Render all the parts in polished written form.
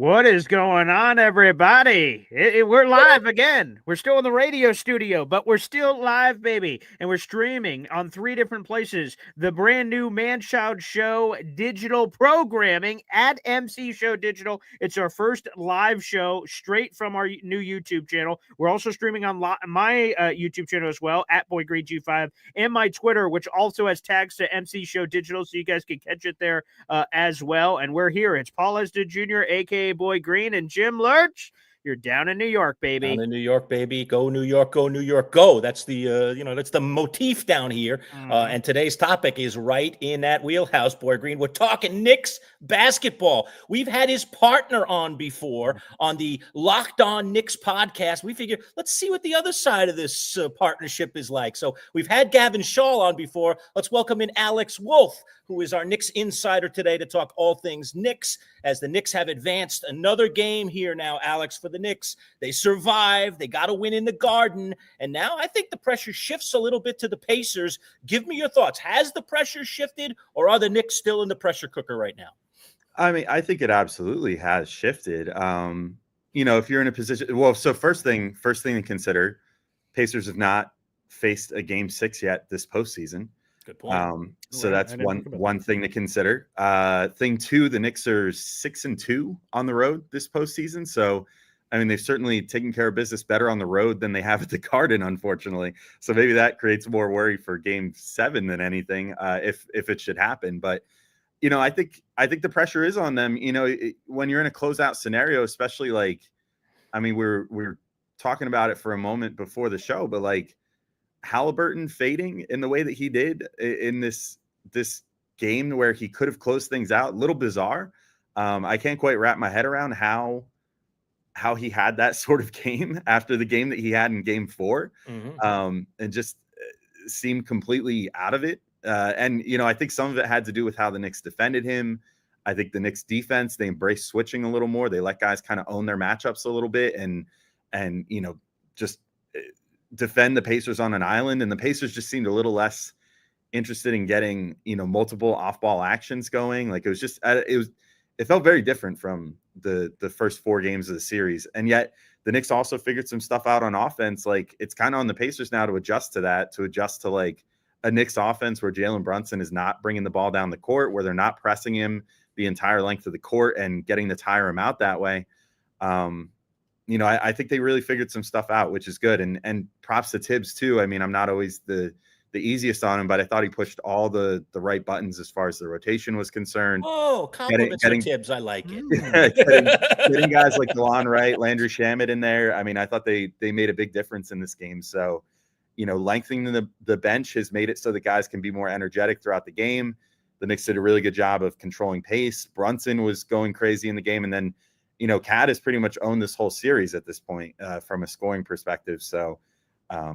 What is going on, everybody? We're live again. We're still in the radio studio, but we're still live, baby. And we're streaming on 3 different places. The brand new Manchild Show digital programming at MC Show Digital. It's our first live show straight from our new YouTube channel. We're also streaming on my YouTube channel as well, at BoyGreenG5, and my Twitter, which also has tags to MC Show Digital, so you guys can catch it there as well. And we're here. It's Paul Esda Jr., aka Boy Green, and Jim Lurch. You're down in New York, baby. Down in New York, baby. Go New York, go New York, go. That's the that's the motif down here. And today's topic is right in that wheelhouse, Boy Green. We're talking Knicks basketball. We've had his partner on before on the Locked On Knicks podcast. We figured, let's see what the other side of this partnership is like. So we've had Gavin Shaw on before. Let's welcome in Alex Wolf, who is our Knicks insider today to talk all things Knicks, as the Knicks have advanced another game here now, Alex, for the Knicks. They survived. They got a win in the Garden. And now I think the pressure shifts a little bit to the Pacers. Give me your thoughts. Has the pressure shifted, or are the Knicks still in the pressure cooker right now? I mean, I think it absolutely has shifted. If you're in a position, well, so first thing to consider, Pacers have not faced a game 6 yet this postseason. Good point. So that's one thing to consider. Thing two, the Knicks are 6-2 on the road this postseason. So, I mean, they've certainly taken care of business better on the road than they have at the Garden, unfortunately. So maybe that creates more worry for Game 7 than anything, if it should happen. But I think the pressure is on them. When you're in a closeout scenario, especially we're talking about it for a moment before the show, but Halliburton fading in the way that he did in this game where he could have closed things out, a little bizarre. I can't quite wrap my head around how he had that sort of game after the game that he had in Game 4, and just seemed completely out of it. I think some of it had to do with how the Knicks defended him. I think the Knicks defense, they embraced switching a little more. They let guys kind of own their matchups a little bit and just defend the Pacers on an island. And the Pacers just seemed a little less interested in getting, multiple off-ball actions going. It felt very different from the first 4 games of the series. And yet the Knicks also figured some stuff out on offense. It's kind of on the Pacers now to adjust to a Knicks offense where Jalen Brunson is not bringing the ball down the court, where they're not pressing him the entire length of the court and getting to tire him out that way. I think they really figured some stuff out, which is good. And props to Tibbs too. I mean, I'm not always the easiest on him, but I thought he pushed all the right buttons as far as the rotation was concerned. Oh, compliments for Tibbs. I like it. getting guys like DeLon Wright, Landry Shamet in there. I mean, I thought they made a big difference in this game. So, lengthening the bench has made it so the guys can be more energetic throughout the game. The Knicks did a really good job of controlling pace. Brunson was going crazy in the game. And then, Cat has pretty much owned this whole series at this point from a scoring perspective. So, I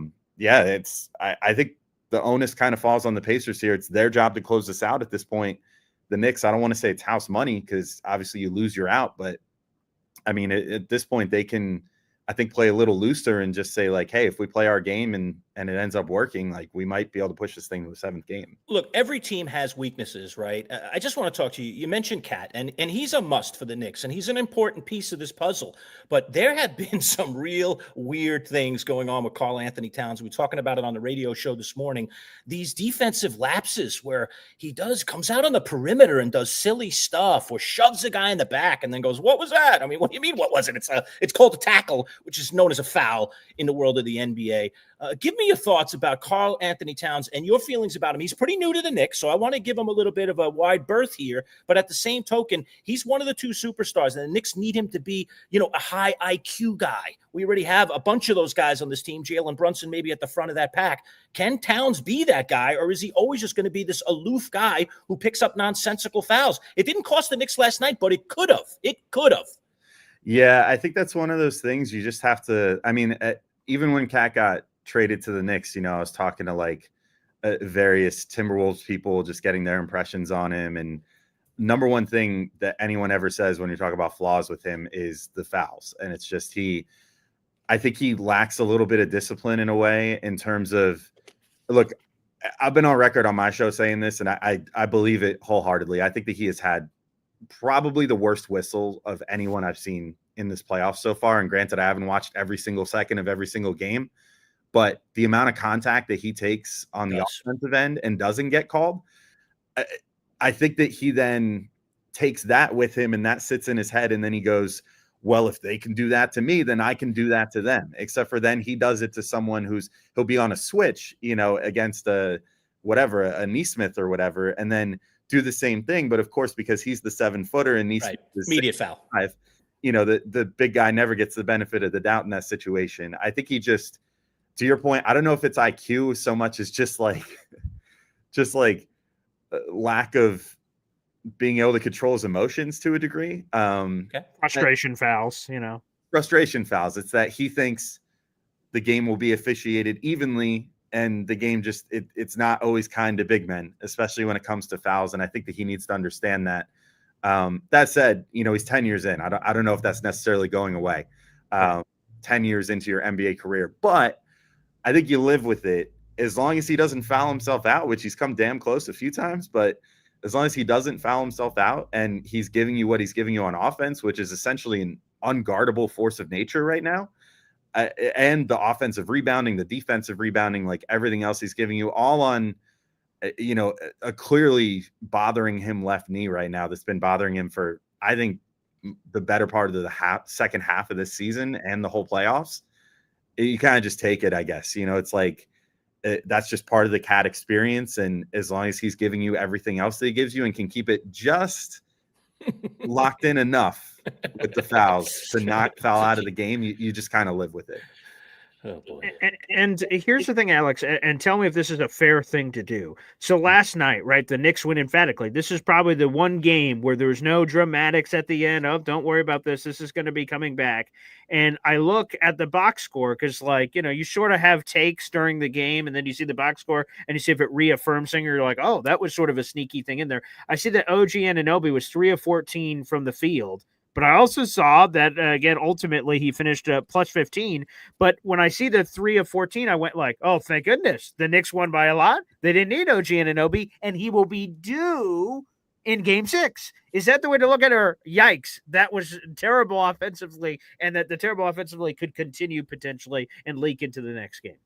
think the onus kind of falls on the Pacers here. It's their job to close this out at this point. The Knicks, I don't want to say it's house money because obviously you lose, you're out. But, I mean, at this point, they can – I think play a little looser and just say hey, if we play our game and it ends up working, we might be able to push this thing to the 7th game. Look, every team has weaknesses, right? I just want to talk to you. You mentioned Cat, and he's a must for the Knicks, and he's an important piece of this puzzle. But there have been some real weird things going on with Karl Anthony Towns. We were talking about it on the radio show this morning. These defensive lapses where he comes out on the perimeter and does silly stuff or shoves a guy in the back and then goes, "What was that?" I mean, what do you mean, what was it? It's called a tackle, which is known as a foul in the world of the NBA. Give me your thoughts about Karl Anthony Towns and your feelings about him. He's pretty new to the Knicks, so I want to give him a little bit of a wide berth here. But at the same token, he's one of the 2 superstars, and the Knicks need him to be, a high IQ guy. We already have a bunch of those guys on this team. Jalen Brunson maybe at the front of that pack. Can Towns be that guy, or is he always just going to be this aloof guy who picks up nonsensical fouls? It didn't cost the Knicks last night, but it could have. Yeah, I think that's one of those things you just have to – I mean, even when Cat got traded to the Knicks, I was talking to various Timberwolves people, just getting their impressions on him. And number one thing that anyone ever says when you talk about flaws with him is the fouls. And it's just I think he lacks a little bit of discipline in a way in terms of – look, I've been on record on my show saying this, and I believe it wholeheartedly. I think that he has had probably the worst whistle of anyone I've seen in this playoff so far. And granted, I haven't watched every single second of every single game, but the amount of contact that he takes on the offensive end and doesn't get called, I think that he then takes that with him and that sits in his head. And then he goes, well, if they can do that to me, then I can do that to them. Except for then he does it to someone he'll be on a switch, against a Neesmith or whatever, and then do the same thing. But of course, because he's the 7-footer and Neesmith is immediate foul. The big guy never gets the benefit of the doubt in that situation. I think he just, to your point, I don't know if it's IQ so much as just like lack of being able to control his emotions to a degree. Frustration fouls, Frustration fouls. It's that he thinks the game will be officiated evenly, and the game just it's not always kind to big men, especially when it comes to fouls. And I think that he needs to understand that. That said, he's 10 years in. I don't know if that's necessarily going away. 10 years into your NBA career, but I think you live with it as long as he doesn't foul himself out, which he's come damn close a few times, but as long as he doesn't foul himself out and he's giving you what he's giving you on offense, which is essentially an unguardable force of nature right now, and the offensive rebounding, the defensive rebounding, like everything else he's giving you, all on, a clearly bothering him left knee right now that's been bothering him for, I think, the better part of the second half of this season and the whole playoffs. You kind of just take it, I guess. It's like, that's just part of the Cat experience. And as long as he's giving you everything else that he gives you and can keep it just locked in enough with the fouls to not foul out of the game, you just kind of live with it. Oh boy. And here's the thing, Alex, and tell me if this is a fair thing to do. So last night, right, the Knicks win emphatically. This is probably the one game where there's no dramatics at the end of, don't worry about this. This is going to be coming back. And I look at the box score because, you sort of have takes during the game, and then you see the box score and you see if it reaffirms something. You're like, oh, that was sort of a sneaky thing in there. I see that OG Anunoby was 3 of 14 from the field. But I also saw that, again, ultimately he finished plus 15. But when I see the 3 of 14, I went like, oh, thank goodness. The Knicks won by a lot. They didn't need OG Anunoby, and he will be due in Game 6. Is that the way to look at her? Yikes. That was terrible offensively, and that the terrible offensively could continue potentially and leak into the next game.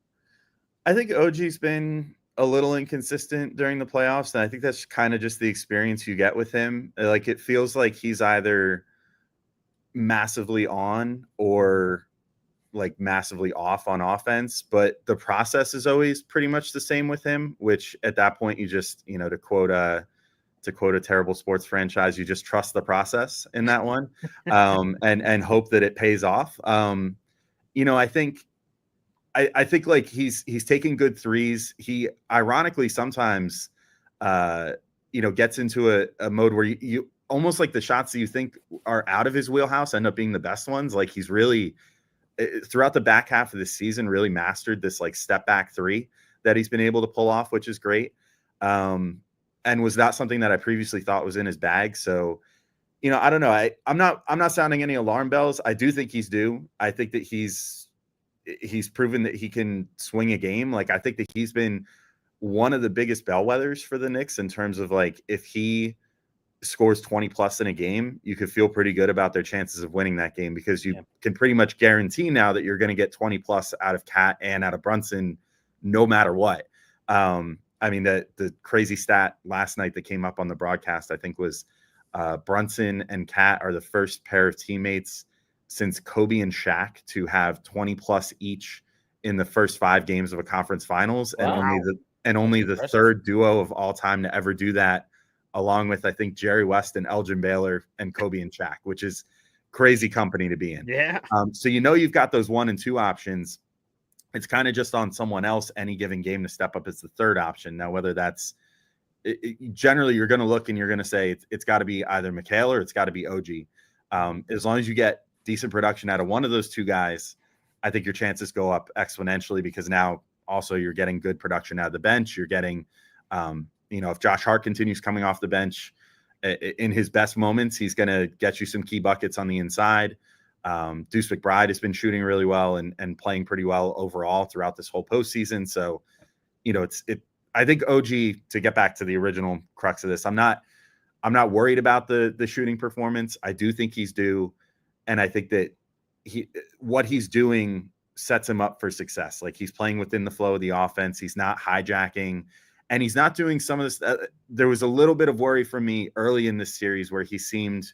I think OG's been a little inconsistent during the playoffs, and I think that's kind of just the experience you get with him. Like, it feels like he's either massively on or like massively off on offense, but the process is always pretty much the same with him, which at that point you just, to quote a terrible sports franchise, you just trust the process in that one, and hope that it pays off. I think like he's taking good threes. He ironically sometimes gets into a mode where you almost like the shots that you think are out of his wheelhouse end up being the best ones. Like, he's really, throughout the back half of the season, really mastered this like step back three that he's been able to pull off, which is great. And was not something that I previously thought was in his bag. So, I don't know. I'm not sounding any alarm bells. I do think he's due. I think that he's proven that he can swing a game. Like, I think that he's been one of the biggest bellwethers for the Knicks in terms of, like, if he scores 20 plus in a game, you could feel pretty good about their chances of winning that game, because you can pretty much guarantee now that you're going to get 20 plus out of Cat and out of Brunson, no matter what. I mean, the crazy stat last night that came up on the broadcast, I think, was Brunson and Cat are the first pair of teammates since Kobe and Shaq to have 20 plus each in the first 5 games of a conference finals. Wow. And only the third duo of all time to ever do that, along with, I think, Jerry West and Elgin Baylor and Kobe and Shaq, which is crazy company to be in. Yeah. So you've got those 1 and 2 options. It's kind of just on someone else any given game to step up as the third option. Now, whether that's generally you're going to look and you're going to say it's got to be either Mikal or it's got to be OG. As long as you get decent production out of one of those two guys, I think your chances go up exponentially, because now also you're getting good production out of the bench. You're getting, if Josh Hart continues coming off the bench in his best moments, he's going to get you some key buckets on the inside. Deuce McBride has been shooting really well and playing pretty well overall throughout this whole postseason. So, I think OG, to get back to the original crux of this, I'm not I'm not worried about the shooting performance. I do think he's due, and I think that what he's doing sets him up for success. Like, he's playing within the flow of the offense. He's not hijacking, and he's not doing some of this. There was a little bit of worry for me early in this series where he seemed.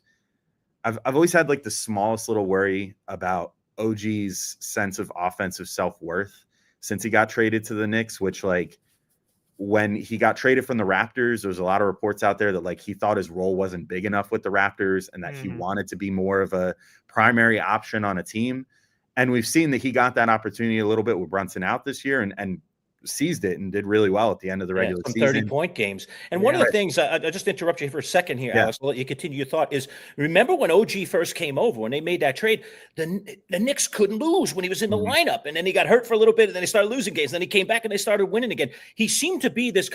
I've always had like the smallest little worry about OG's sense of offensive self-worth since he got traded to the Knicks, which, like, when he got traded from the Raptors, there was a lot of reports out there that, like, he thought his role wasn't big enough with the Raptors and that he wanted to be more of a primary option on a team. And we've seen that he got that opportunity a little bit with Brunson out this year and seized it and did really well at the end of the regular season. 30-point games. And one of the things, I just interrupt you for a second here, Alex, I'll let you continue your thought, is remember when OG first came over, when they made that trade, the Knicks couldn't lose when he was in the lineup. And then he got hurt for a little bit, and then he started losing games. And then he came back and they started winning again. He seemed to be this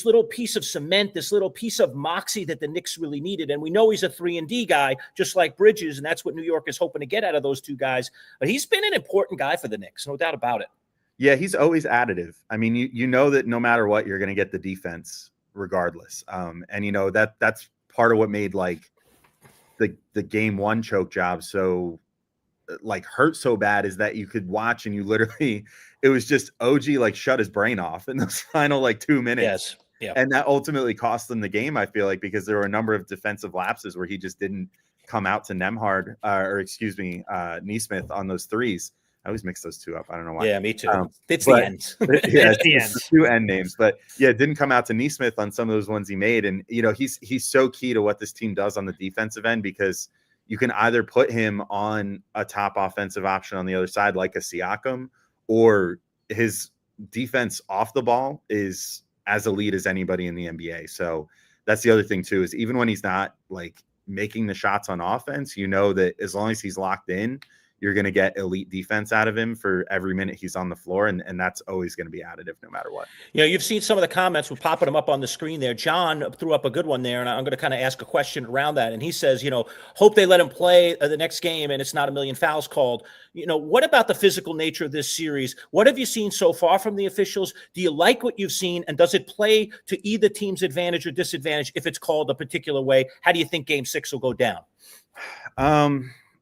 little piece of cement, this little piece of moxie that the Knicks really needed. And we know he's a 3-and-D guy, just like Bridges, and that's what New York is hoping to get out of those two guys. But he's been an important guy for the Knicks, no doubt about it. Yeah, he's always additive. I mean, you know that no matter what, you're going to get the defense regardless. And you know that's part of what made like the game one choke job so like hurt so bad is that you could watch and you literally it was just OG like shut his brain off in those final like 2 minutes. Yes. Yeah. And that ultimately cost them the game, I feel like, because there were a number of defensive lapses where he just didn't come out to Neesmith on those threes. I always mix those two up. I don't know why. Yeah, me too. It's the end. It's the two end names. But yeah, it didn't come out to Neesmith on some of those ones he made. And, you know, he's so key to what this team does on the defensive end because you can either put him on a top offensive option on the other side like a Siakam, or his defense off the ball is as elite as anybody in the NBA. So that's the other thing too, is even when he's not like making the shots on offense, you know that as long as he's locked in, you're going to get elite defense out of him for every minute he's on the floor. And that's always going to be additive no matter what. You know, you've seen some of the comments. We're popping them up on the screen there. John threw up a good one there, and I'm going to kind of ask a question around that. And he says, you know, hope they let him play the next game and it's not a million fouls called. You know, what about the physical nature of this series? What have you seen so far from the officials? Do you like what you've seen? And does it play to either team's advantage or disadvantage if it's called a particular way? How do you think Game 6 will go down?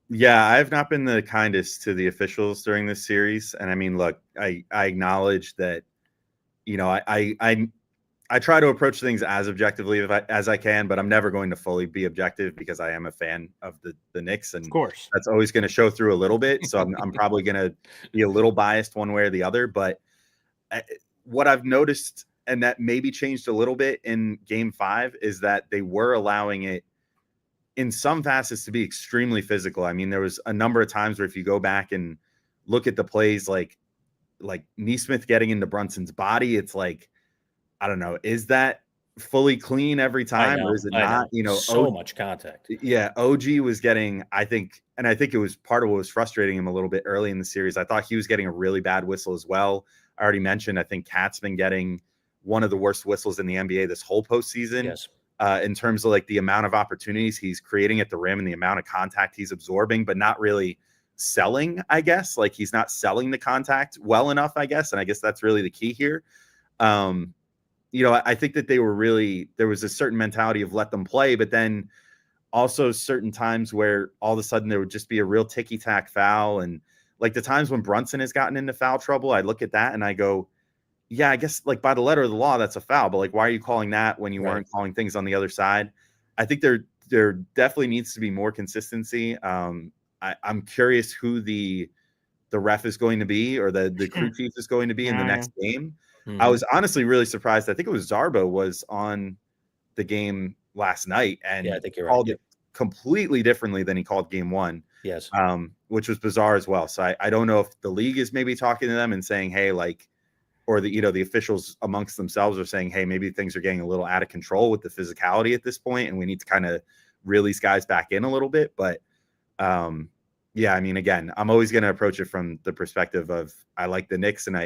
Yeah, I've not been the kindest to the officials during this series. And I mean, look, I acknowledge that, you know, I try to approach things as objectively as I can, but I'm never going to fully be objective because I am a fan of the Knicks. And of course, that's always going to show through a little bit. So I'm probably going to be a little biased one way or the other. But what I've noticed, and that maybe changed a little bit in Game 5, is that they were allowing it in some facets to be extremely physical. I mean, there was a number of times where if you go back and look at the plays, like Neesmith getting into Brunson's body, it's like, I don't know, is that fully clean every time or is it not? You know, so much contact. Yeah, OG was getting, I think it was part of what was frustrating him a little bit early in the series. I thought he was getting a really bad whistle as well. I already mentioned, I think Cat's been getting one of the worst whistles in the NBA this whole postseason. Yes. In terms of like the amount of opportunities he's creating at the rim and the amount of contact he's absorbing, but not really selling, I guess. Like he's not selling the contact well enough, I guess. And I guess that's really the key here. You know, I think that there was a certain mentality of let them play, but then also certain times where all of a sudden there would just be a real ticky-tack foul. And like the times when Brunson has gotten into foul trouble, I look at that and I go, yeah, I guess like by the letter of the law, that's a foul. But like, why are you calling that when you weren't calling things on the other side? I think there definitely needs to be more consistency. I'm curious who the ref is going to be, or the crew chief is going to be in the next game. Mm-hmm. I was honestly really surprised. I think it was Zarbo was on the game last night and I think you're called it completely differently than he called Game 1. Yes, which was bizarre as well. So I don't know if the league is maybe talking to them and saying, hey, like, or the officials amongst themselves are saying, hey, maybe things are getting a little out of control with the physicality at this point, and we need to kind of reel these guys back in a little bit. But yeah, I mean, again, I'm always going to approach it from the perspective of I like the Knicks and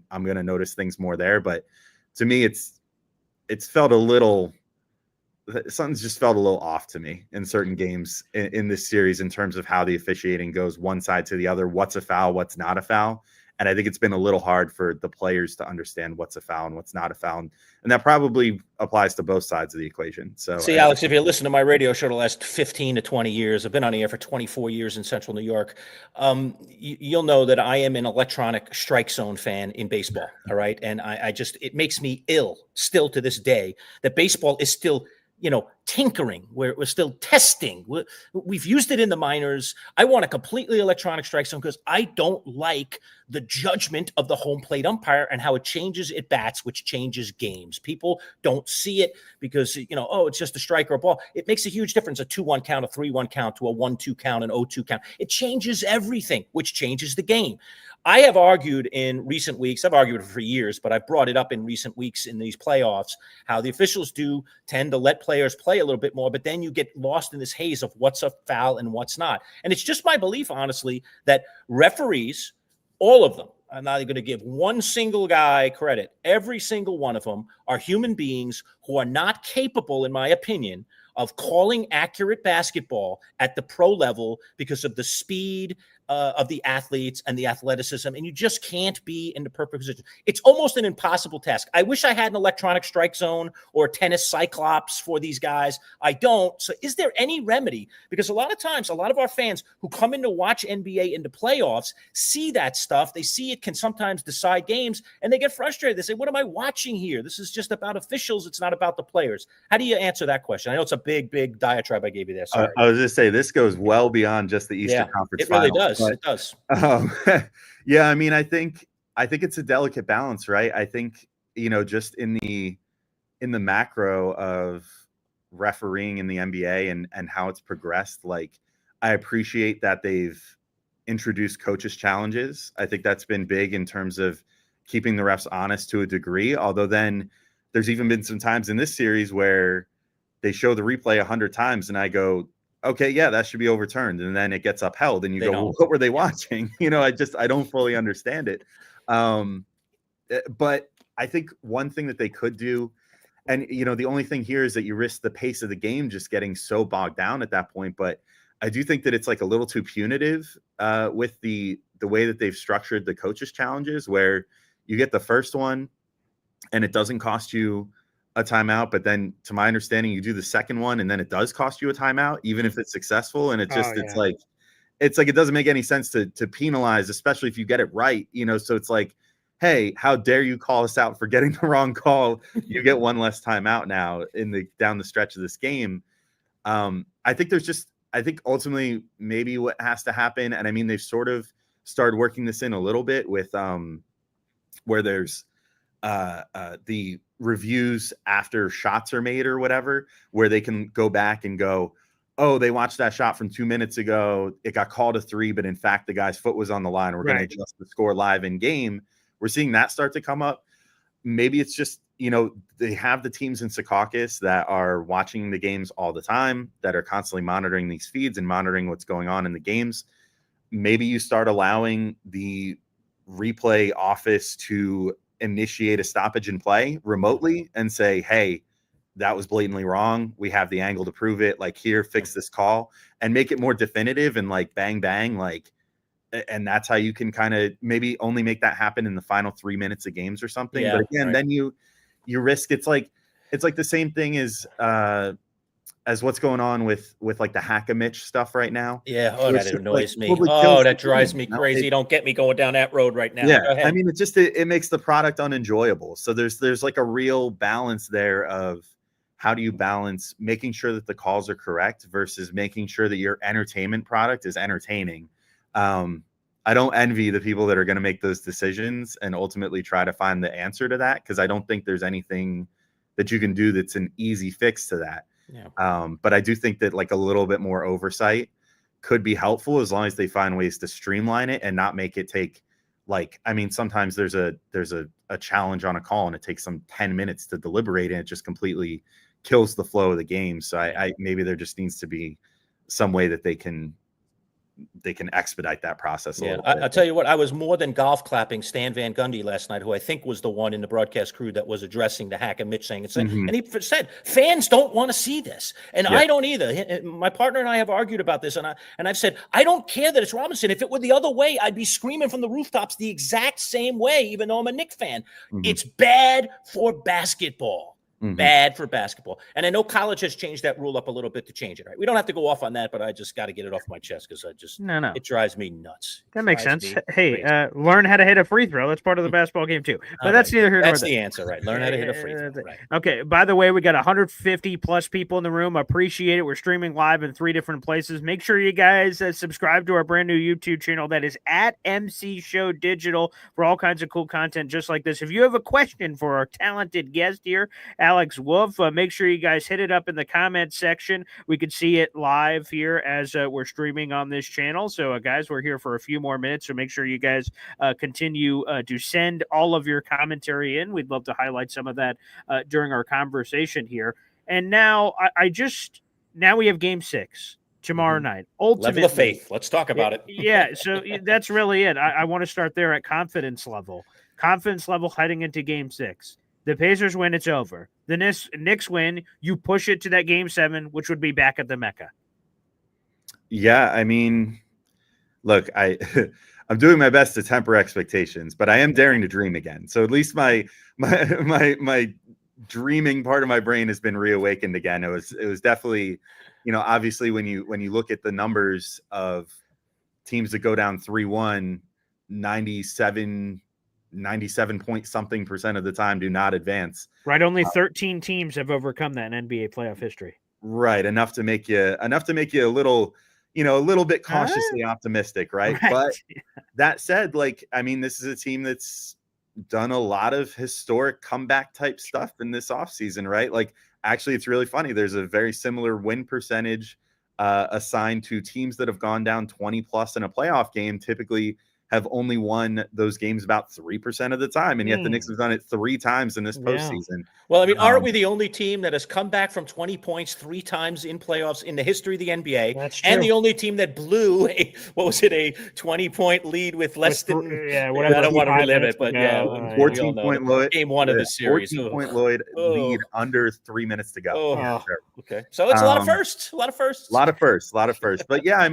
I'm going to notice things more there. But to me, it's felt something's just felt a little off to me in certain games in this series in terms of how the officiating goes one side to the other, what's a foul, what's not a foul. And I think it's been a little hard for the players to understand what's a foul and what's not a foul. And that probably applies to both sides of the equation. So see, Alex, if you listen to my radio show the last 15 to 20 years, I've been on the air for 24 years in Central New York. You'll know that I am an electronic strike zone fan in baseball. All right. And I just, it makes me ill still to this day that baseball is still, tinkering. We're still testing. We've used it in the minors. I want a completely electronic strike zone because I don't like the judgment of the home plate umpire and how it changes at bats, which changes games. People don't see it because, it's just a strike or a ball. It makes a huge difference, a 2-1 count, a 3-1 count to a 1-2 count, an 0-2 count. It changes everything, which changes the game. I have argued in recent weeks, I've argued for years, but I've brought it up in recent weeks in these playoffs, how the officials do tend to let players play a little bit more, but then you get lost in this haze of what's a foul and what's not. And it's just my belief, honestly, that referees, all of them, I'm not going to give one single guy credit. Every single one of them are human beings who are not capable, in my opinion, of calling accurate basketball at the pro level because of the speed of the athletes and the athleticism, and you just can't be in the perfect position. It's almost an impossible task. I wish I had an electronic strike zone or a tennis cyclops for these guys. I don't. So is there any remedy? Because a lot of times, a lot of our fans who come in to watch NBA in the playoffs see that stuff. They see it can sometimes decide games, and they get frustrated. They say, what am I watching here? This is just about officials. It's not about the players. How do you answer that question? I know it's a big diatribe I gave you there. Sorry. I was just say this goes well beyond just the Eastern Conference. It really Finals. does. It does. Yeah, I mean, I think it's a delicate balance, right? I think, just in the macro of refereeing in the NBA and how it's progressed, like, I appreciate that they've introduced coaches challenges. I think that's been big in terms of keeping the refs honest to a degree. Although then there's even been some times in this series where they show the replay 100 times and I go, okay, yeah, that should be overturned. And then it gets upheld and you go, well, what were they watching? I don't fully understand it. But I think one thing that they could do, and, the only thing here is that you risk the pace of the game just getting so bogged down at that point. But I do think that it's like a little too punitive with the way that they've structured the coaches challenges, where you get the first one and it doesn't cost you a timeout, but then to my understanding, you do the second one and then it does cost you a timeout, even if it's successful. And it's like, it doesn't make any sense to penalize, especially if you get it right, so it's like, hey, how dare you call us out for getting the wrong call? You get one less timeout now down the stretch of this game. I think ultimately maybe what has to happen, and I mean, they've sort of started working this in a little bit with where there's the reviews after shots are made or whatever, where they can go back and go, oh, they watched that shot from 2 minutes ago. It got called a 3, but in fact, the guy's foot was on the line. We're going to adjust the score live in game. We're seeing that start to come up. Maybe it's just, they have the teams in Secaucus that are watching the games all the time, that are constantly monitoring these feeds and monitoring what's going on in the games. Maybe you start allowing the replay office to initiate a stoppage in play remotely and say, hey, that was blatantly wrong. We have the angle to prove it. Like, here, fix this call, and make it more definitive and like bang, bang. Like, and that's how you can kind of maybe only make that happen in the final 3 minutes of games or something. Yeah, but again, then you risk, it's like the same thing as what's going on with like the Hack-a-Mitch stuff right now. Yeah. Oh, that annoys me. That drives me crazy. Don't get me going down that road right now. Yeah. I mean, it makes the product unenjoyable. So there's like a real balance there of how do you balance making sure that the calls are correct versus making sure that your entertainment product is entertaining. I don't envy the people that are going to make those decisions and ultimately try to find the answer to that, because I don't think there's anything that you can do that's an easy fix to that. Yeah. But I do think that like a little bit more oversight could be helpful, as long as they find ways to streamline it and not make it take, like, I mean, sometimes there's a challenge on a call and it takes them 10 minutes to deliberate and it just completely kills the flow of the game. So I maybe there just needs to be some way that they can expedite that process a Yeah, little bit. I'll tell you what, I was more than golf clapping Stan Van Gundy last night, who I think was the one in the broadcast crew that was addressing the hack and Mitch saying, and he said, fans don't want to see this. And I don't either. My partner and I have argued about this, and I've said, I don't care that it's Robinson. If it were the other way, I'd be screaming from the rooftops the exact same way, even though I'm a Knicks fan. It's bad for basketball. Bad for basketball. And I know college has changed that rule up a little bit to change it, right? We don't have to go off on that, but I just got to get it off my chest because it drives me nuts. That makes sense. Hey, learn how to hit a free throw. That's part of the basketball game too. But that's neither here nor there. That's the answer, right? Learn how to hit a free throw. Right. Okay. By the way, we got 150 plus people in the room. Appreciate it. We're streaming live in 3 different places. Make sure you guys subscribe to our brand new YouTube channel. That is at MC Show Digital for all kinds of cool content just like this. If you have a question for our talented guest here, Alex Wolf, make sure you guys hit it up in the comment section. We can see it live here as we're streaming on this channel. So, guys, we're here for a few more minutes, so make sure you guys continue to send all of your commentary in. We'd love to highlight some of that during our conversation here. And now now we have Game 6 tomorrow night. Ultimately, level of faith. Let's talk about it. Yeah, so that's really it. I want to start there at confidence level. Confidence level heading into Game 6. The Pacers win, it's over. The Knicks win, you push it to that Game 7, which would be back at the Mecca. Yeah, I mean, look, I'm doing my best to temper expectations, but I am daring to dream again. So at least my dreaming part of my brain has been reawakened again. It was definitely, obviously when you look at the numbers of teams that go down 3-1, 97 point something % of the time do not advance. Right, only 13 teams have overcome that in NBA playoff history. Right, enough to make you a little, a little bit cautiously optimistic, right? But that said, this is a team that's done a lot of historic comeback type stuff in this offseason, right? Actually, it's really funny. There's a very similar win percentage assigned to teams that have gone down 20 plus in a playoff game. Typically have only won those games about 3% of the time, and yet the Knicks have done it 3 times in this postseason. Well, aren't we the only team that has come back from 20 points 3 times in playoffs in the history of the NBA? That's true. And the only team that blew a 20-point lead with less than I don't want to relive it, but 14-point lead. Game 1 of the series. 14-point lead under 3 minutes to go. Okay, so it's a lot of firsts. But yeah,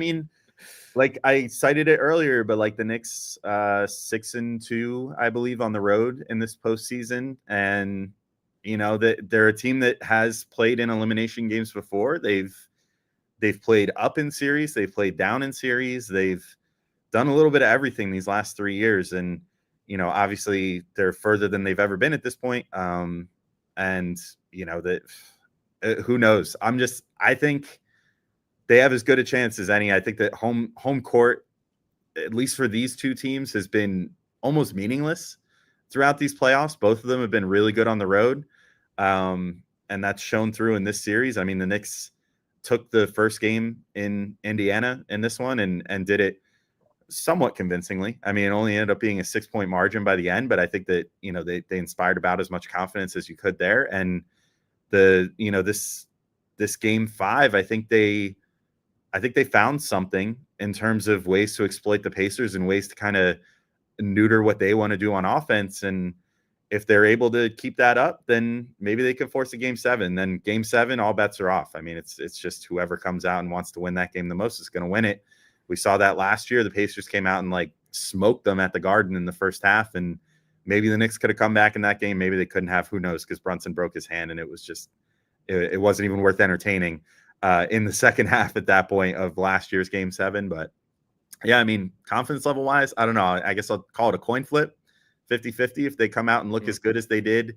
I cited it earlier, but the Knicks 6-2, I believe, on the road in this postseason, and that they're a team that has played in elimination games before. They've played up in series, they've played down in series, they've done a little bit of everything these last 3 years, and obviously they're further than they've ever been at this point. And that who knows? I think they have as good a chance as any. I think that home court, at least for these two teams, has been almost meaningless throughout these playoffs. Both of them have been really good on the road. And that's shown through in this series. The Knicks took the first game in Indiana in this one and did it somewhat convincingly. It only ended up being a 6-point margin by the end, but I think that, they inspired about as much confidence as you could there. And this Game 5, I think they found something in terms of ways to exploit the Pacers and ways to kind of neuter what they want to do on offense. And if they're able to keep that up, then maybe they can force a Game 7. Then Game 7, all bets are off. It's just whoever comes out and wants to win that game the most is going to win it. We saw that last year. The Pacers came out and smoked them at the Garden in the first half. And maybe the Knicks could have come back in that game. Maybe they couldn't have, who knows, because Brunson broke his hand and it was just, it wasn't even worth entertaining in the second half at that point of last year's Game 7. But yeah, confidence level wise, I don't know. I guess I'll call it a coin flip, 50-50. If they come out and look as good as they did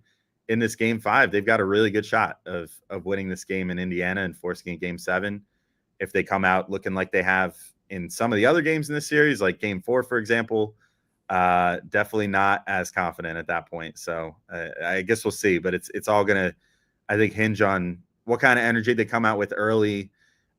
in this Game 5, they've got a really good shot of winning this game in Indiana and forcing a Game 7. If they come out looking like they have in some of the other games in this series, like Game 4, for example, definitely not as confident at that point. So I guess we'll see, but it's all going to, I think, hinge on what kind of energy they come out with early.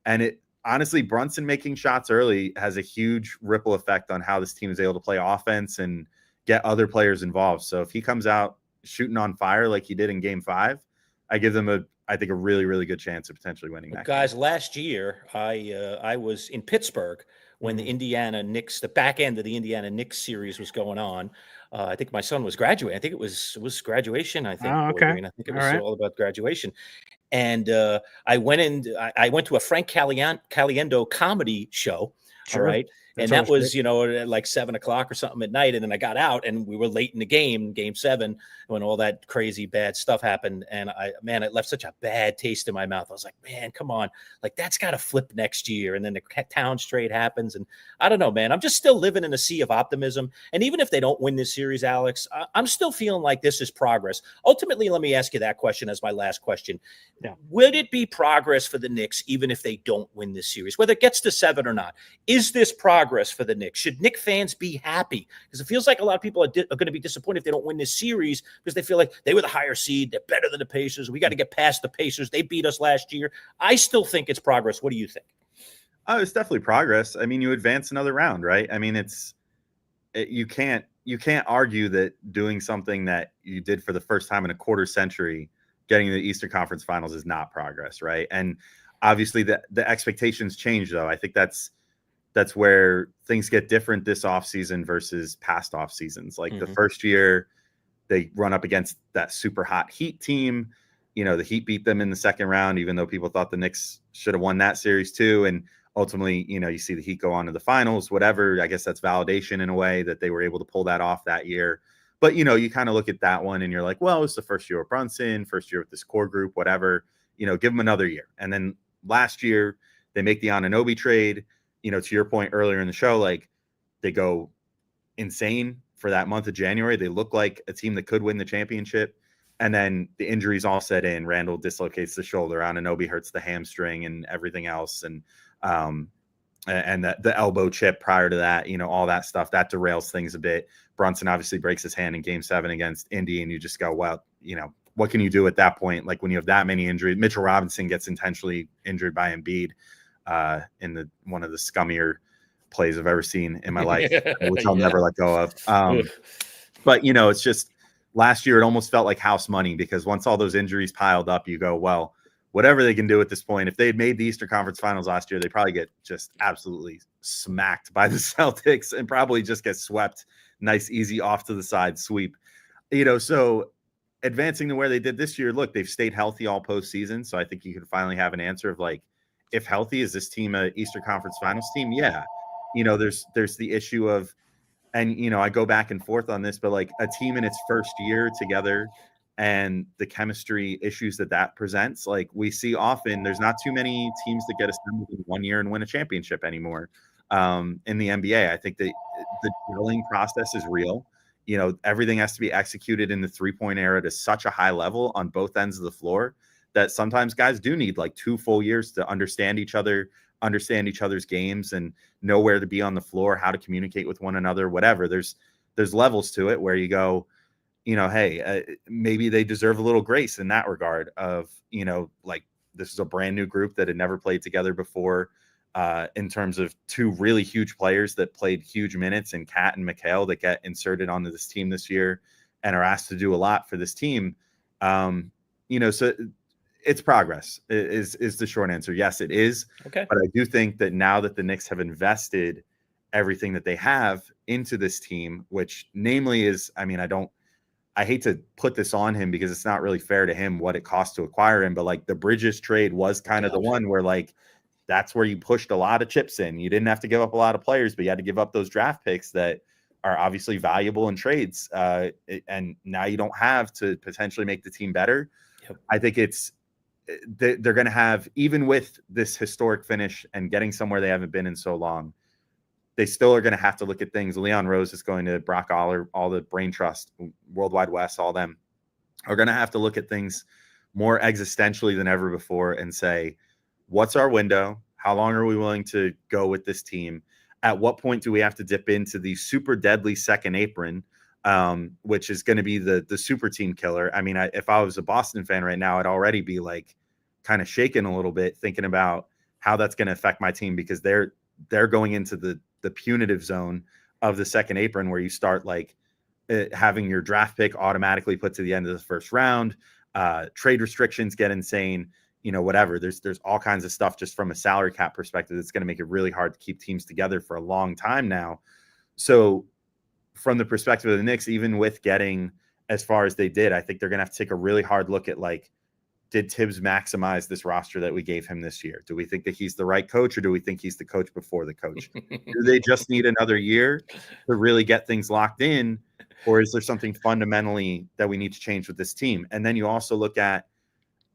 And it honestly, Brunson making shots early has a huge ripple effect on how this team is able to play offense and get other players involved. So if he comes out shooting on fire like he did in Game 5, I give them I think, a really, really good chance of potentially winning that Guys, game. last year I was in Pittsburgh when the Indiana Knicks, the back end of the Indiana Knicks series was going on. I think my son was graduating. I think it was graduation. I think, Oh, okay. Green. I think it All was right. all about graduation. And I went to a Frank Caliendo comedy show. All Sure. right. That's And that always was, at like 7 o'clock or something at night. And then I got out and we were late in the game 7, when all that crazy bad stuff happened. And it left such a bad taste in my mouth. I was like, man, come on. Like, that's got to flip next year. And then the Towns trade happens. And I don't know, man. I'm just still living in a sea of optimism. And even if they don't win this series, Alex, I'm still feeling like this is progress. Ultimately, let me ask you that question as my last question. Yeah. Would it be progress for the Knicks even if they don't win this series, whether it gets to 7 or not? Is this progress for the Knicks? Should Knicks fans be happy? Because it feels like a lot of people are going to be disappointed if they don't win this series because they feel like they were the higher seed. They're better than the Pacers. We got to get past the Pacers. They beat us last year. I still think it's progress. What do you think? Oh, it's definitely progress. I mean, you advance another round, right? I mean, you can't argue that doing something that you did for the first time in a quarter century, getting to the Eastern Conference Finals, is not progress, right? And obviously the expectations change, though. I think that's where things get different this offseason versus past off seasons. Like the first year they run up against that super hot Heat team. The Heat beat them in the second round, even though people thought the Knicks should have won that series too. And ultimately, you see the Heat go on to the finals, whatever. I guess that's validation in a way that they were able to pull that off that year. But, you kind of look at that one and you're like, well, it's the first year with Brunson, first year with this core group, whatever, give them another year. And then last year they make the Anunoby trade, to your point earlier in the show, like they go insane for that month of January. They look like a team that could win the championship. And then the injuries all set in. Randall dislocates the shoulder, Anunoby hurts the hamstring and everything else. And the elbow chip prior to that, all that stuff that derails things a bit. Brunson obviously breaks his hand in game 7 against Indy. And you just go, well, what can you do at that point? Like when you have that many injuries, Mitchell Robinson gets intentionally injured by Embiid in one of the scummier plays I've ever seen in my life, which I'll never let go of. But it's just last year, it almost felt like house money because once all those injuries piled up, you go, well, whatever they can do at this point. If they had made the Eastern Conference Finals last year, they probably get just absolutely smacked by the Celtics and probably just get swept. Nice, easy off to the side sweep. So advancing to where they did this year, look, they've stayed healthy all postseason. So I think you can finally have an answer of like, if healthy, is this team a Eastern Conference Finals team? Yeah. There's the issue of, and I go back and forth on this, but like a team in its first year together and the chemistry issues that presents, like we see often, there's not too many teams that get assembled in 1 year and win a championship anymore. In the NBA, I think the drilling process is real. Everything has to be executed in the 3-point era to such a high level on both ends of the floor that sometimes guys do need like 2 full years to understand each other's games and know where to be on the floor, how to communicate with one another, whatever. There's levels to it where you go, hey, maybe they deserve a little grace in that regard of, like this is a brand new group that had never played together before in terms of 2 really huge players that played huge minutes, and Kat and Mikhail that get inserted onto this team this year and are asked to do a lot for this team. So it's progress is the short answer. Yes, it is. Okay. But I do think that now that the Knicks have invested everything that they have into this team, which namely is, I hate to put this on him because it's not really fair to him what it costs to acquire him, but like the Bridges trade was kind of the one where like, that's where you pushed a lot of chips in. You didn't have to give up a lot of players, but you had to give up those draft picks that are obviously valuable in trades. And now you don't have to potentially make the team better. Yep. I think they're going to have, even with this historic finish and getting somewhere they haven't been in so long, they still are going to have to look at things. Leon Rose is going to Brock Aller, all the Brain Trust, Worldwide West, all them are going to have to look at things more existentially than ever before and say, what's our window? How long are we willing to go with this team? At what point do we have to dip into the super deadly second apron, which is going to be the super team killer? If I was a Boston fan right now, I'd already be like kind of shaking a little bit thinking about how that's going to affect my team, because they're going into the punitive zone of the second apron where you start like having your draft pick automatically put to the end of the first round. trade restrictions get insane, whatever. There's all kinds of stuff just from a salary cap perspective that's going to make it really hard to keep teams together for a long time now. So from the perspective of the Knicks, even with getting as far as they did, I think they're going to have to take a really hard look at, like, did Tibbs maximize this roster that we gave him this year? Do we think that he's the right coach, or do we think he's the coach before the coach? Do they just need another year to really get things locked in, or is there something fundamentally that we need to change with this team? And then you also look at,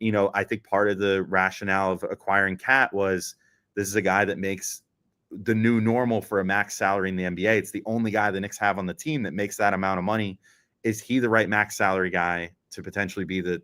I think part of the rationale of acquiring Cat was this is a guy that makes the new normal for a max salary in the NBA. It's the only guy the Knicks have on the team that makes that amount of money. Is he the right max salary guy to potentially be the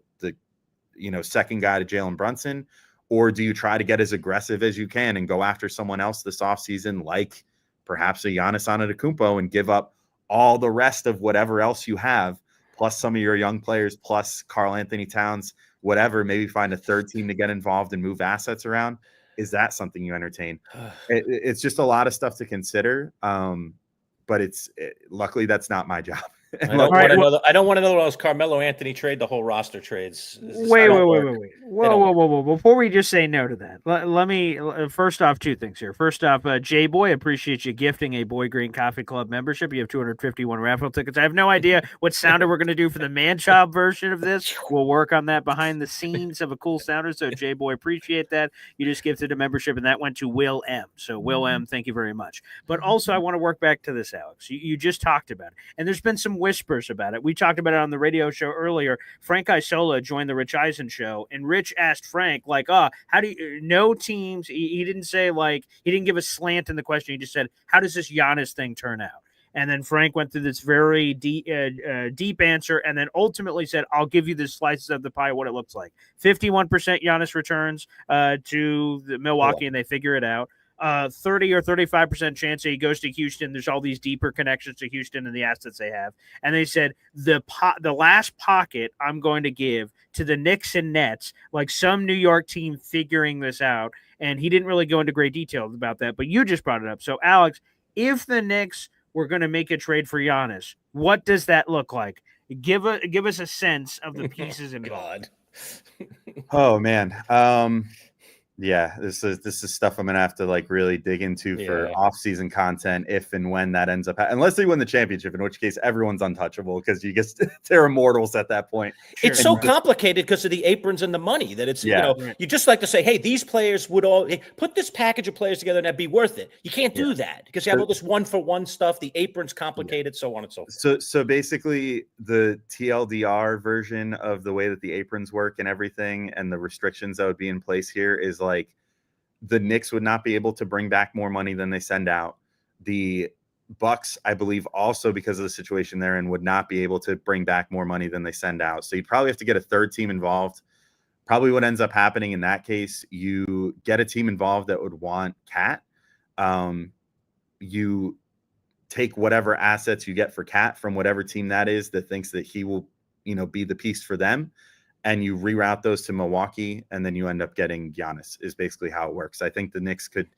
second guy to Jalen Brunson? Or do you try to get as aggressive as you can and go after someone else this offseason, like perhaps a Giannis Antetokounmpo, and give up all the rest of whatever else you have, plus some of your young players, plus Karl Anthony Towns, whatever, maybe find a third team to get involved and move assets around? Is that something you entertain? It's just a lot of stuff to consider. But luckily that's not my job. I don't want another one of those Carmelo Anthony trade, the whole roster trades. Wait. Whoa. Before we just say no to that, let me first off, two things here. First off, J Boy, appreciate you gifting a Boy Green Coffee Club membership. You have 251 raffle tickets. I have no idea what sounder we're going to do for the Manchild version of this. We'll work on that behind the scenes of a cool sounder. So J Boy, appreciate that. You just gifted a membership, and that went to Will M. So Will M, thank you very much. But also, I want to work back to this, Alex. You just talked about it, and there's been some whispers about it. We talked about it on the radio show earlier. Frank Isola joined the Rich Eisen show, and Rich asked Frank, like, how do you no teams? He didn't say, like, he didn't give a slant in the question. He just said, how does this Giannis thing turn out? And then Frank went through this very deep answer, and then ultimately said, I'll give you the slices of the pie, what it looks like. 51% Giannis returns to the Milwaukee, and they figure it out. 30 or 35% chance that he goes to Houston. There's all these deeper connections to Houston and the assets they have. And they said the last pocket I'm going to give to the Knicks and Nets, like some New York team figuring this out. And he didn't really go into great detail about that, but you just brought it up. So, Alex, if the Knicks were going to make a trade for Giannis, what does that look like? Give us a sense of the pieces involved. Oh, man. Yeah, this is stuff I'm gonna have to, like, really dig into for off-season content if and when that ends up unless they win the championship, in which case everyone's untouchable because they're immortals at that point. It's so complicated because of the aprons and the money that it's you just like to say, hey, these players would all put this package of players together and that'd be worth it. You can't do that because you have all this 1-for-1 stuff. The aprons complicated, so on and so forth. So basically, the TLDR version of the way that the aprons work and everything, and the restrictions that would be in place here is like the Knicks would not be able to bring back more money than they send out. The Bucks, I believe, also because of the situation they're in, would not be able to bring back more money than they send out. So you'd probably have to get a third team involved. Probably what ends up happening in that case, you get a team involved that would want Cat. You take whatever assets you get for Cat from whatever team that is that thinks that he will, be the piece for them, and you reroute those to Milwaukee, and then you end up getting Giannis, is basically how it works. I think the Knicks could,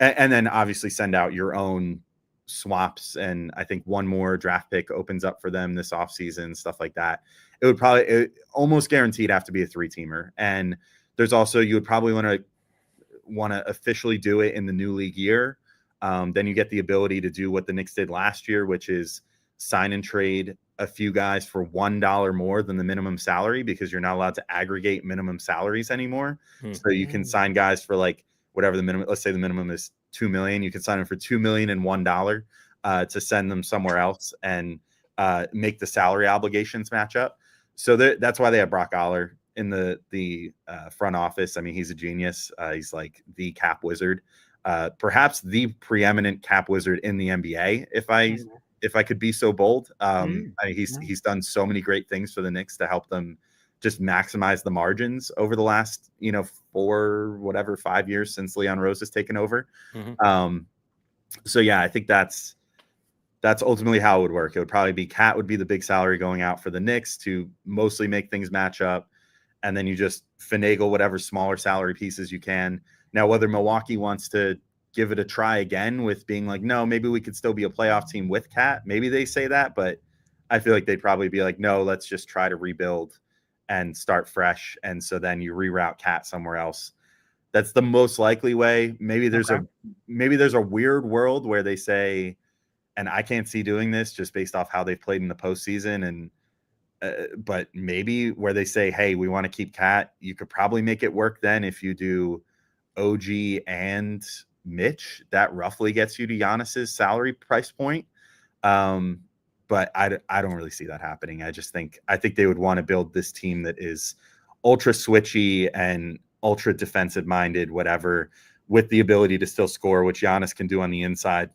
and then obviously send out your own swaps, and I think one more draft pick opens up for them this offseason, stuff like that. It would probably almost guaranteed have to be a 3-teamer. And there's also, you would probably want to officially do it in the new league year. Then you get the ability to do what the Knicks did last year, which is sign and trade a few guys for $1 more than the minimum salary, because you're not allowed to aggregate minimum salaries anymore. So you can sign guys for like whatever the minimum, let's say the minimum is $2 million. You can sign them for $2 million and $1 to send them somewhere else and make the salary obligations match up. So that's why they have Brock Aller in the front office. I mean, he's a genius. He's like the cap wizard, perhaps the preeminent cap wizard in the NBA. If I could be so bold, he's done so many great things for the Knicks to help them just maximize the margins over the last, 5 years since Leon Rose has taken over. So yeah, I think that's ultimately how it would work. It would probably be Cat would be the big salary going out for the Knicks to mostly make things match up. And then you just finagle whatever smaller salary pieces you can. Now, whether Milwaukee wants to give it a try again with being like, no, maybe we could still be a playoff team with Cat. Maybe they say that, but I feel like they'd probably be like, no, let's just try to rebuild and start fresh. And so then you reroute Cat somewhere else. That's the most likely way. Maybe there's a weird world where they say, and I can't see doing this just based off how they've played in the postseason, and but maybe where they say, hey, we want to keep Cat. You could probably make it work then if you do OG and Mitch. That roughly gets you to Giannis's salary price point. But I don't really see that happening. I think they would want to build this team that is ultra switchy and ultra defensive minded, whatever, with the ability to still score, which Giannis can do on the inside,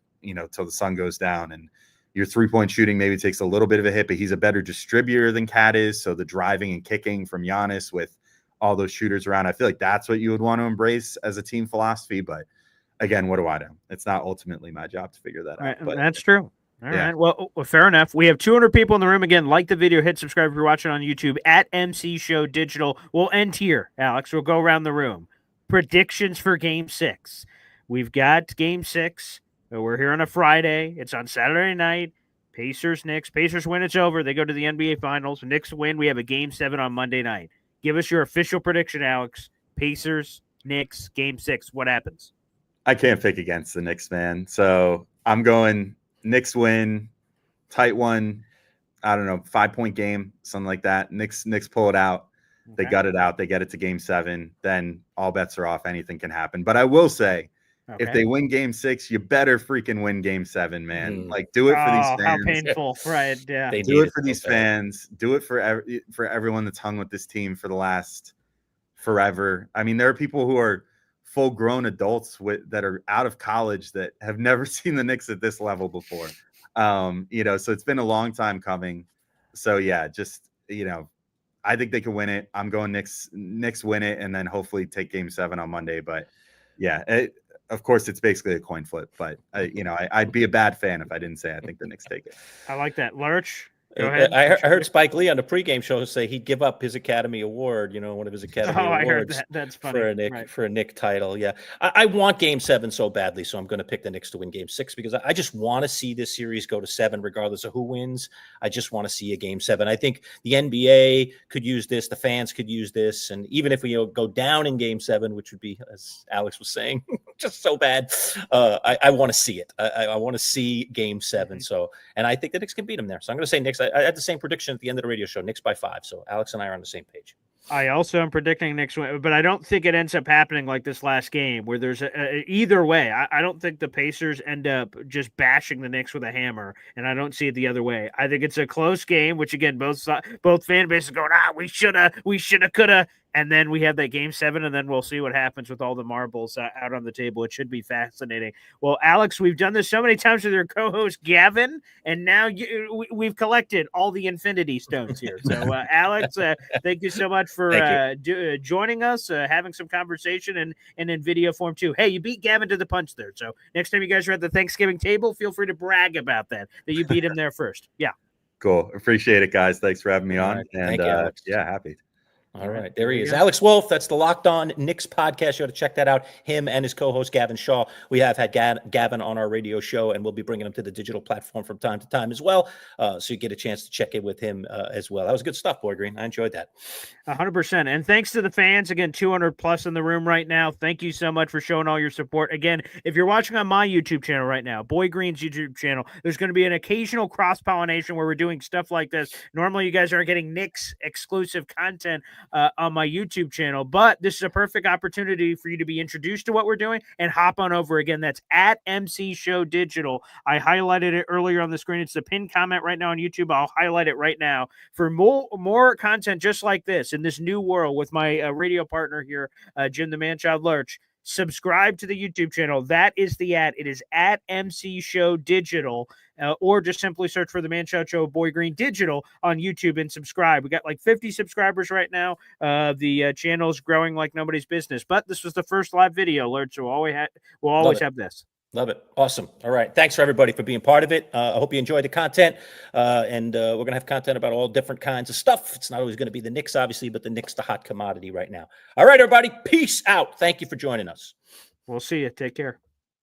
till the sun goes down. And your 3-point shooting maybe takes a little bit of a hit, but he's a better distributor than Cat is. So the driving and kicking from Giannis with all those shooters around, I feel like that's what you would want to embrace as a team philosophy. But again, what do I know? It's not ultimately my job to figure that out. But that's true. All right. Well, fair enough. We have 200 people in the room. Again, like the video, hit subscribe if you're watching on YouTube at MC Show Digital. We'll end here, Alex. We'll go around the room. Predictions for Game 6. We've got Game 6. We're here on a Friday. It's on Saturday night. Pacers, Knicks. Pacers win, it's over. They go to the NBA Finals. Knicks win. We have a Game 7 on Monday night. Give us your official prediction, Alex. Pacers, Knicks, Game 6. What happens? I can't pick against the Knicks, man. So I'm going Knicks win, tight one, I don't know, 5-point game, something like that. Knicks pull it out. They gut it out. They get it to Game 7. Then all bets are off. Anything can happen. But I will say, if they win Game 6, you better freaking win Game 7, man. Like, do it for these fans. How painful, right? Yeah. Do it for these fans. Do it for everyone that's hung with this team for the last forever. I mean, there are people who are full-grown adults that are out of college that have never seen the Knicks at this level before. So it's been a long time coming. So yeah, just I think they can win it. I'm going Knicks win it, and then hopefully take Game 7 on Monday. But yeah, of course it's basically a coin flip. But I'd be a bad fan if I didn't say I think the Knicks take it. I like that. Lurch. Go ahead. I heard Spike Lee on the pregame show say he'd give up his Academy Award, one of his Academy Awards. I heard that. That's funny. For a Knick title. Yeah. I want Game 7 so badly, so I'm going to pick the Knicks to win Game 6 because I just want to see this series go to 7 regardless of who wins. I just want to see a Game 7. I think the NBA could use this. The fans could use this. And even if we go down in Game 7, which would be, as Alex was saying, just so bad, I want to see it. I want to see Game 7. So, and I think the Knicks can beat them there. So I'm going to say Knicks. I had the same prediction at the end of the radio show, Knicks by 5. So Alex and I are on the same page. I also am predicting Knicks win, but I don't think it ends up happening like this last game where there's either way. I don't think the Pacers end up just bashing the Knicks with a hammer, and I don't see it the other way. I think it's a close game, which again, both fan bases going, we shoulda, coulda. And then we have that Game 7, and then we'll see what happens with all the marbles out on the table. It should be fascinating. Well, Alex, we've done this so many times with your co-host, Gavin, and now we've collected all the Infinity Stones here. So, Alex, thank you so much for joining us, having some conversation, and in video form, too. Hey, you beat Gavin to the punch there. So next time you guys are at the Thanksgiving table, feel free to brag about that you beat him there first. Yeah. Cool. Appreciate it, guys. Thanks for having me on. Right. And happy. All right, there he is. Alex Wolf, that's the Locked On Knicks podcast. You ought to check that out. Him and his co-host, Gavin Shaw. We have had Gavin on our radio show, and we'll be bringing him to the digital platform from time to time as well. So you get a chance to check in with him as well. That was good stuff, Boy Green. I enjoyed that. 100%. And thanks to the fans. Again, 200 plus in the room right now. Thank you so much for showing all your support. Again, if you're watching on my YouTube channel right now, Boy Green's YouTube channel, there's going to be an occasional cross-pollination where we're doing stuff like this. Normally, you guys aren't getting Knicks exclusive content on my YouTube channel, but this is a perfect opportunity for you to be introduced to what we're doing and hop on over. Again, that's at MC Show Digital. I highlighted it earlier on the screen. It's the pinned comment right now on YouTube. I'll highlight it right now for more content just like this in this new world with my radio partner here, Jim the Manchild Lurch. Subscribe to the YouTube channel. That is the ad. It is at MC Show Digital, or just simply search for the Manchild Show Boy Green Digital on YouTube and subscribe. We got like 50 subscribers right now. The channel is growing like nobody's business, but this was the first live video alert, so we'll always have this. Love it. Awesome. All right. Thanks for everybody for being part of it. I hope you enjoyed the content. And we're going to have content about all different kinds of stuff. It's not always going to be the Knicks, obviously, but the Knicks, the hot commodity right now. All right, everybody. Peace out. Thank you for joining us. We'll see you. Take care.